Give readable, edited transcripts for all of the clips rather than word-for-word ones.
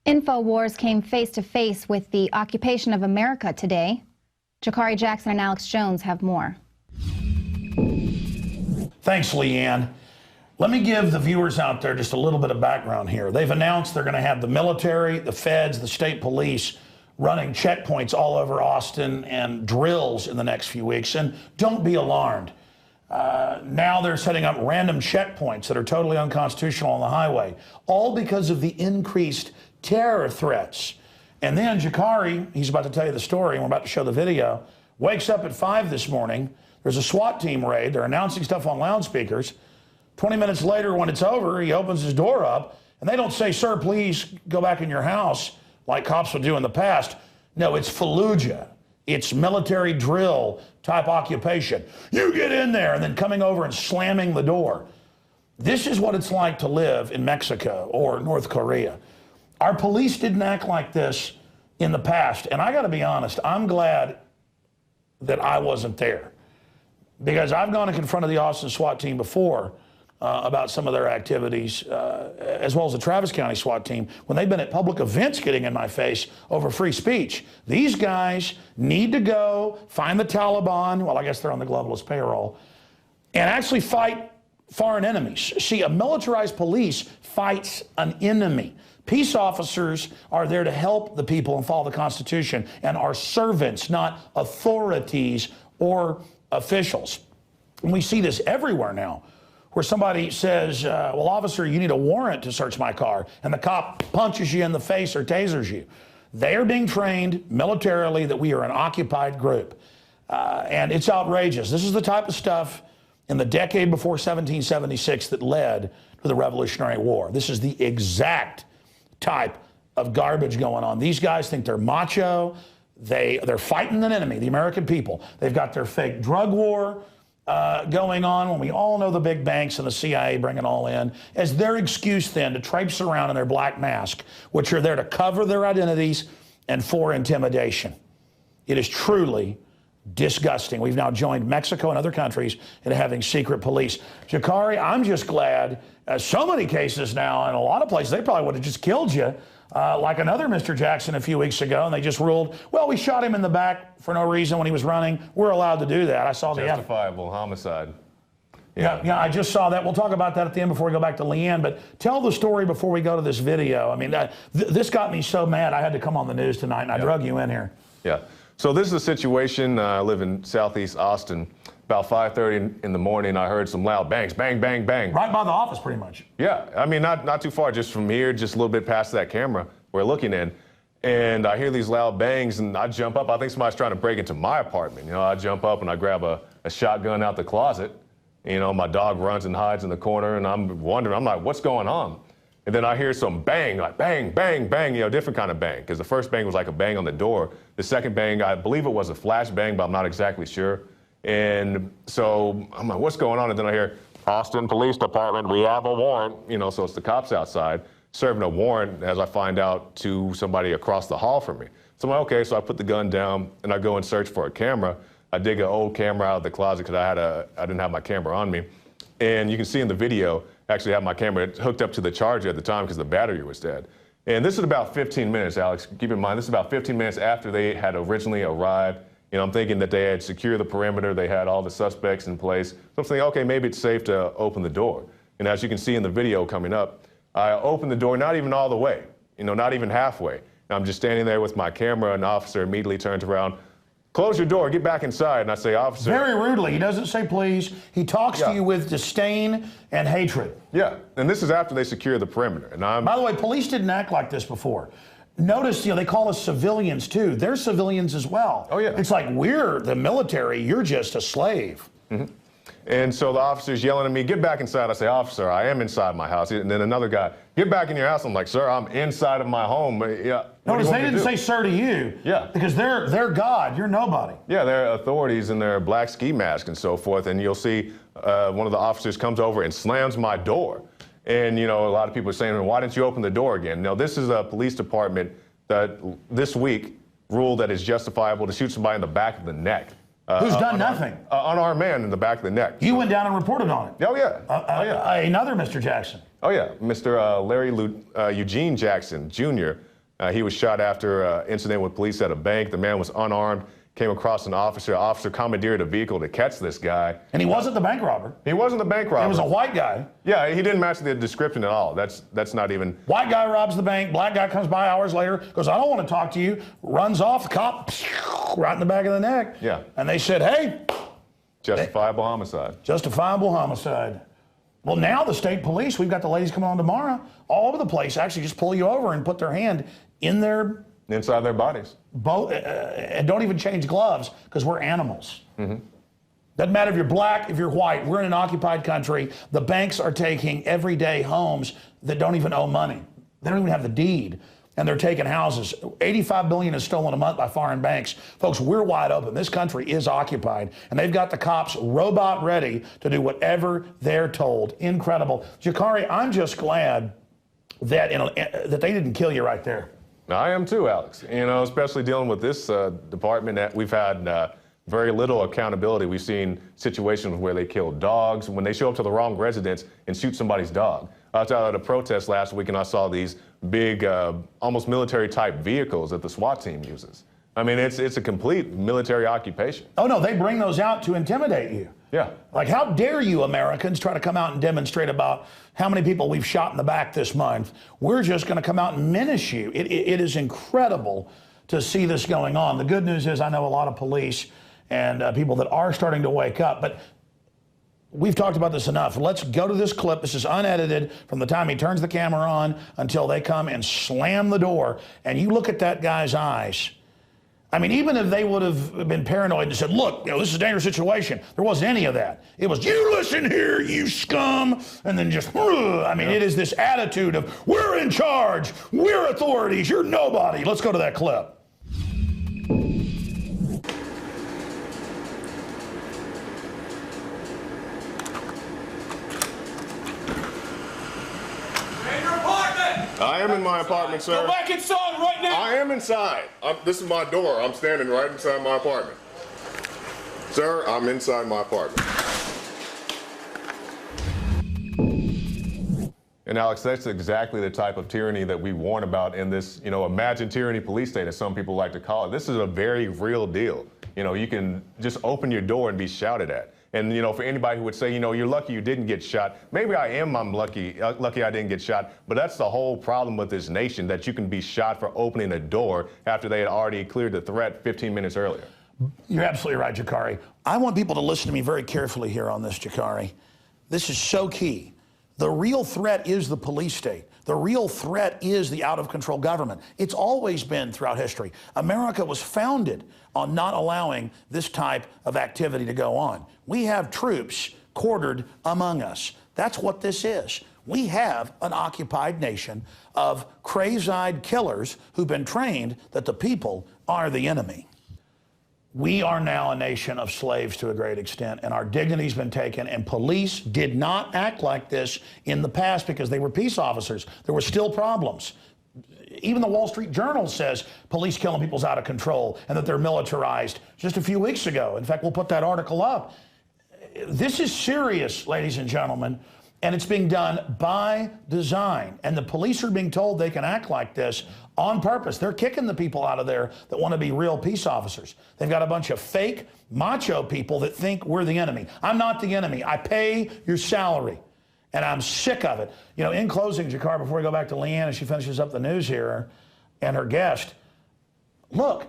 InfoWars came face-to-face with the occupation of America today. Jakari Jackson and Alex Jones have more. Thanks, Leanne. Let me give the viewers out there just a little bit of background here. They've announced they're going to have the military, the feds, the state police running checkpoints all over Austin and drills in the next few weeks. And don't be alarmed. Now they're setting up random checkpoints that are totally unconstitutional on the highway, all because of the increased terror threats. And then Jakari, he's about to tell you the story, and we're about to show the video, wakes up at 5 this morning. There's a SWAT team raid. They're announcing stuff on loudspeakers. 20 minutes later, when it's over, he opens his door up, and they don't say, "Sir, please go back in your house," like cops would do in the past. No, it's Fallujah. It's military drill type occupation. You get in there, and then coming over and slamming the door. This is what it's like to live in Mexico or North Korea. Our police didn't act like this in the past, and I got to be honest, I'm glad that I wasn't there, because I've gone and confronted the Austin SWAT team before about some of their activities, as well as the Travis County SWAT team, when they've been at public events getting in my face over free speech. These guys need to go find the Taliban, well, I guess they're on the globalist payroll, and actually fight foreign enemies. See, a militarized police fights an enemy. Peace officers are there to help the people and follow the Constitution, and are servants, not authorities or officials. And we see this everywhere now, where somebody says, well, officer, you need a warrant to search my car, and the cop punches you in the face or tasers you. They are being trained militarily that we are an occupied group. And it's outrageous. This is the type of stuff in the decade before 1776 that led to the Revolutionary War. This is the exact type of garbage going on. These guys think they're macho. They're fighting an enemy, the American people. They've got their fake drug war going on, when we all know the big banks and the CIA bring it all in, as their excuse then to traipse around in their black mask, which are there to cover their identities and for intimidation. It is truly disgusting. We've now joined Mexico and other countries in having secret police. Jakari, I'm just glad, so many cases now, in a lot of places, they probably would have just killed you, like another Mr. Jackson a few weeks ago, and they just ruled, well, we shot him in the back for no reason when he was running. We're allowed to do that. I saw the justifiable homicide. Yeah, I just saw that. We'll talk about that at the end before we go back to Leanne, but tell the story before we go to this video. I mean, this got me so mad I had to come on the news tonight, and I drug you in here. Yeah. So this is a situation. I live in Southeast Austin. About 5:30 in the morning, I heard some loud bangs, bang, bang, bang. Right by the office, pretty much. Yeah, I mean, not too far, just from here, just a little bit past that camera we're looking in. And I hear these loud bangs, and I jump up. I think somebody's trying to break into my apartment. You know, I jump up and I grab a shotgun out the closet. You know, my dog runs and hides in the corner, and I'm wondering, I'm like, what's going on? And then I hear some bang, like bang, bang, bang, you know, different kind of bang, because the first bang was like a bang on the door. The second bang, I believe it was a flash bang, but I'm not exactly sure. And so I'm like, what's going on? And then I hear, Austin Police Department, we have a warrant. You know, so it's the cops outside serving a warrant, as I find out, to somebody across the hall from me. So I'm like, okay, so I put the gun down and I go and search for a camera. I dig an old camera out of the closet because I didn't have my camera on me. And you can see in the video, I actually have my camera hooked up to the charger at the time because the battery was dead. And this is about 15 minutes, Alex. Keep in mind, this is about 15 minutes after they had originally arrived. You know, I'm thinking that they had secured the perimeter, they had all the suspects in place. So I'm thinking, okay, maybe it's safe to open the door. And as you can see in the video coming up, I opened the door, not even all the way, you know, not even halfway. And I'm just standing there with my camera, and the officer immediately turns around, close your door, get back inside. And I say, officer. Very rudely. He doesn't say please. He talks to you with disdain and hatred. Yeah, and this is after they secure the perimeter. And By the way, police didn't act like this before. Notice, you know, they call us civilians too. They're civilians as well. Oh, yeah. It's like, we're the military, you're just a slave. Mm-hmm. And so the officer's yelling at me, get back inside. I say, officer, I am inside my house. And then another guy, get back in your house. I'm like, sir, I'm inside of my home. Yeah. Notice they didn't say sir to you. Yeah. Because they're God, you're nobody. Yeah, they're authorities in their black ski mask and so forth. And you'll see one of the officers comes over and slams my door. And, you know, a lot of people are saying, why didn't you open the door again? Now, this is a police department that this week ruled that it's justifiable to shoot somebody in the back of the neck. Who's done nothing? Unarmed man in the back of the neck. You went down and reported on it. Oh, yeah. Another Mr. Jackson. Oh, yeah. Mr. Larry Eugene Jackson, Jr., He was shot after an incident with police at a bank. The man was unarmed, came across an officer. Officer commandeered a vehicle to catch this guy. And he wasn't the bank robber. He wasn't the bank robber. It was a white guy. Yeah, he didn't match the description at all. That's not even. White guy robs the bank. Black guy comes by hours later, goes, I don't want to talk to you. Runs off. The cop, right in the back of the neck. Yeah. And they said, hey. Justifiable homicide. Justifiable homicide. Well, now the state police, we've got the ladies coming on tomorrow, all over the place, actually just pull you over and put their hand in their inside their bodies. And don't even change gloves because we're animals. Doesn't matter if you're black, if you're white. We're in an occupied country. The banks are taking everyday homes that don't even owe money. They don't even have the deed. And they're taking houses. $85 billion is stolen a month by foreign banks. Folks, we're wide open. This country is occupied. And they've got the cops robot ready to do whatever they're told. Incredible. Jakari, I'm just glad that, that they didn't kill you right there. I am too, Alex. You know, especially dealing with this department that we've had very little accountability. We've seen situations where they kill dogs when they show up to the wrong residence and shoot somebody's dog. I was out at a protest last week and I saw these big, almost military-type vehicles that the SWAT team uses. I mean, it's a complete military occupation. Oh, no, they bring those out to intimidate you. Yeah. Like, how dare you Americans try to come out and demonstrate about how many people we've shot in the back this month? We're just going to come out and menace you. It is incredible to see this going on. The good news is I know a lot of police and people that are starting to wake up, but we've talked about this enough. Let's go to this clip. This is unedited from the time he turns the camera on until they come and slam the door. And you look at that guy's eyes. I mean, even if they would have been paranoid and said, look, this is a dangerous situation, there wasn't any of that. It was, you listen here, you scum, and then just, I mean, it is this attitude of, we're in charge, we're authorities, you're nobody. Let's go to that clip. I am in my apartment, sir. Go back inside right now. I am inside. This is my door. I'm standing right inside my apartment. Sir, I'm inside my apartment. And Alex, that's exactly the type of tyranny that we warn about in this, imagine tyranny police state, as some people like to call it. This is a very real deal. You can just open your door and be shouted at. And, for anybody who would say, you're lucky you didn't get shot, maybe I'm lucky I didn't get shot, but that's the whole problem with this nation, that you can be shot for opening a door after they had already cleared the threat 15 minutes earlier. You're absolutely right, Jakari. I want people to listen to me very carefully here on this, Jakari. This is so key. The real threat is the police state. The real threat is the out-of-control government. It's always been throughout history. America was founded on not allowing this type of activity to go on. We have troops quartered among us. That's what this is. We have an occupied nation of crazy-eyed killers who've been trained that the people are the enemy. We are now a nation of slaves to a great extent, and our dignity's been taken, and police did not act like this in the past because they were peace officers. There were still problems. Even the Wall Street Journal says police killing people's out of control and that they're militarized just a few weeks ago. In fact, we'll put that article up. This is serious, ladies and gentlemen, and it's being done by design. And the police are being told they can act like this on purpose. They're kicking the people out of there that want to be real peace officers. They've got a bunch of fake macho people that think we're the enemy. I'm not the enemy. I pay your salary. And I'm sick of it. In closing, Jakar, before we go back to Leanne as she finishes up the news here and her guest, look,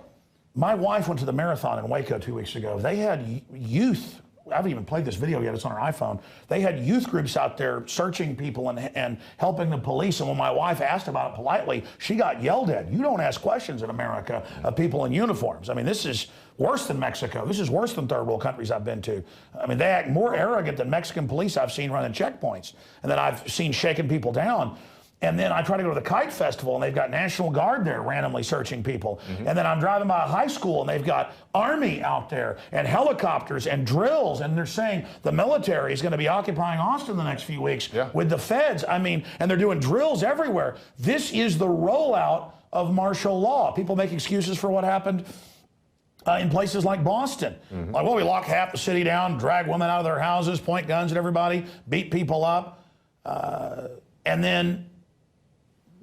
my wife went to the marathon in Waco 2 weeks ago. They had youth. I haven't even played this video yet. It's on our iPhone. They had youth groups out there searching people and helping the police. And when my wife asked about it politely, she got yelled at. You don't ask questions in America of people in uniforms. I mean, this is worse than Mexico. This is worse than third world countries I've been to. I mean, they act more arrogant than Mexican police I've seen running checkpoints and that I've seen shaking people down. And then I try to go to the Kite Festival, and they've got National Guard there randomly searching people. And then I'm driving by a high school, and they've got Army out there and helicopters and drills. And they're saying the military is going to be occupying Austin the next few weeks with the feds. I mean, and they're doing drills everywhere. This is the rollout of martial law. People make excuses for what happened in places like Boston. Like, well, we lock half the city down, drag women out of their houses, point guns at everybody, beat people up. And then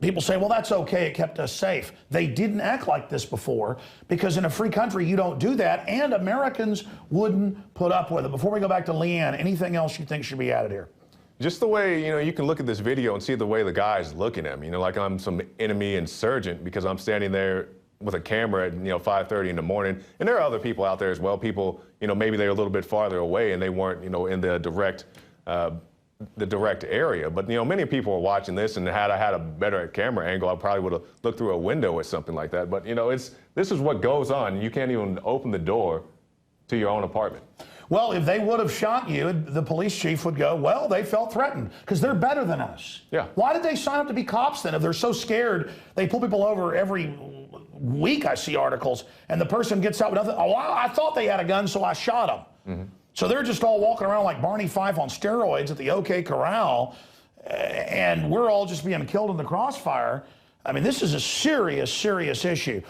People say, well, that's okay, it kept us safe. They didn't act like this before, because in a free country, you don't do that, and Americans wouldn't put up with it. Before we go back to Leanne, anything else you think should be added here? Just the way, you can look at this video and see the way the guy's looking at me, like I'm some enemy insurgent because I'm standing there with a camera at, 5:30 in the morning. And there are other people out there as well. People, maybe they're a little bit farther away and they weren't, in the direct area. But, many people are watching this, and had I had a better camera angle, I probably would have looked through a window or something like that. But, this is what goes on. You can't even open the door to your own apartment. Well, if they would have shot you, the police chief would go, well, they felt threatened because they're better than us. Yeah. Why did they sign up to be cops then? If they're so scared, they pull people over every week. I see articles, and the person gets out with nothing. Oh, I thought they had a gun, so I shot them. Mm-hmm. So they're just all walking around like Barney Fife on steroids at the OK Corral, and we're all just being killed in the crossfire. I mean, this is a serious, serious issue.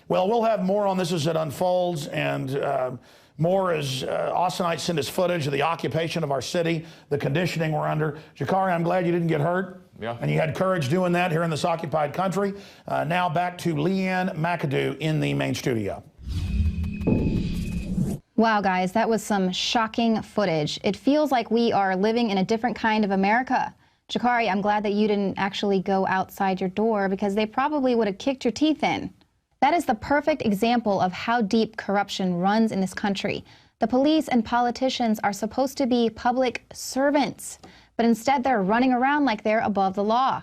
Well, we'll have more on this as it unfolds, and more as Austinites send us footage of the occupation of our city, the conditioning we're under. Jakari, I'm glad you didn't get hurt. Yeah. And you had courage doing that here in this occupied country. Now back to Leanne McAdoo in the main studio. Wow, guys, that was some shocking footage. It feels like we are living in a different kind of America. Jakari, I'm glad that you didn't actually go outside your door, because they probably would have kicked your teeth in. That is the perfect example of how deep corruption runs in this country. The police and politicians are supposed to be public servants, but instead they're running around like they're above the law.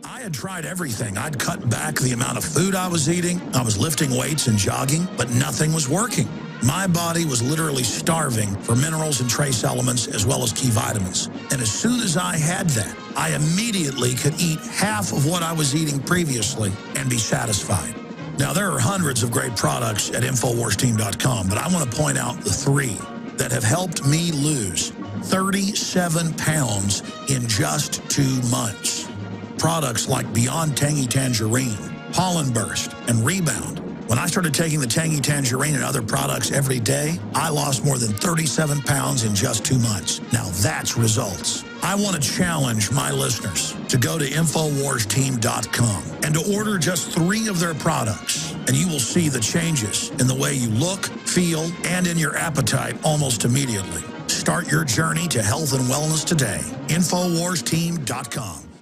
I had tried everything. I'd cut back the amount of food I was eating. I was lifting weights and jogging, but nothing was working. My body was literally starving for minerals and trace elements, as well as key vitamins. And as soon as I had that, I immediately could eat half of what I was eating previously and be satisfied. Now, there are hundreds of great products at InfoWarsTeam.com, but I want to point out the 3 that have helped me lose 37 pounds in just 2 months. Products like Beyond Tangy Tangerine, Pollen Burst, and Rebound. When I started taking the Tangy Tangerine and other products every day, I lost more than 37 pounds in just 2 months. Now that's results. I want to challenge my listeners to go to InfoWarsTeam.com and to order just 3 of their products, and you will see the changes in the way you look, feel, and in your appetite almost immediately. Start your journey to health and wellness today. InfoWarsTeam.com.